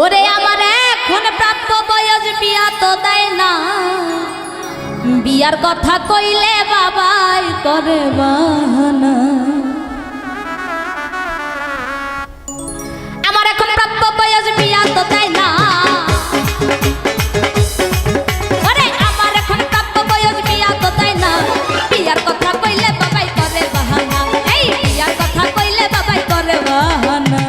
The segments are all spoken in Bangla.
ওরে আমার এখন প্রাপ্য বয়স বিয়া তো দেয় না, বিয়ার কথা কইলে বাবাই করে বাহানা। আমার এখন প্রাপ্য বয়স বিয়া তো দেয় না, ওরে আমার এখন প্রাপ্য বয়স বিয়া তো দেয় না, বিয়ার কথা কইলে বাবাই করে বাহানা। এই বিয়ার কথা কইলে বাবাই করে বাহানা।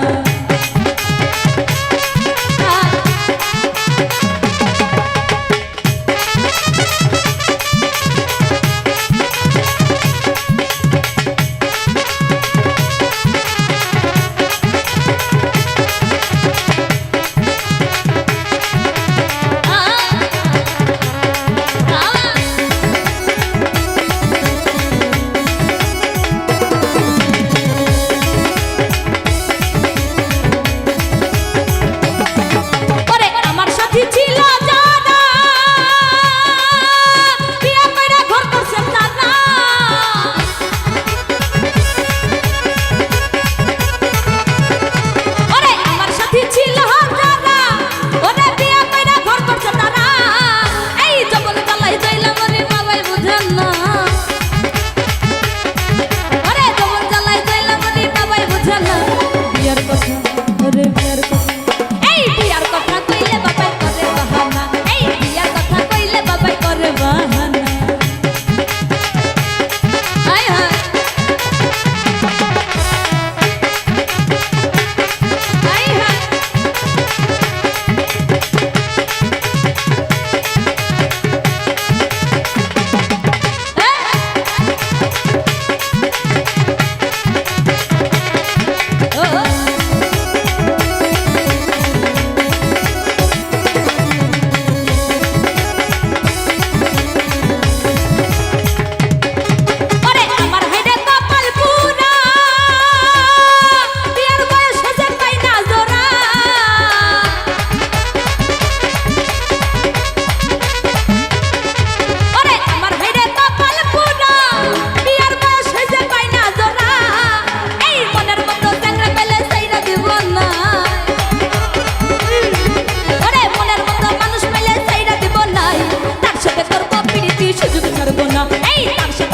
সুযোগ ছাড়বো না, এই তার সাথে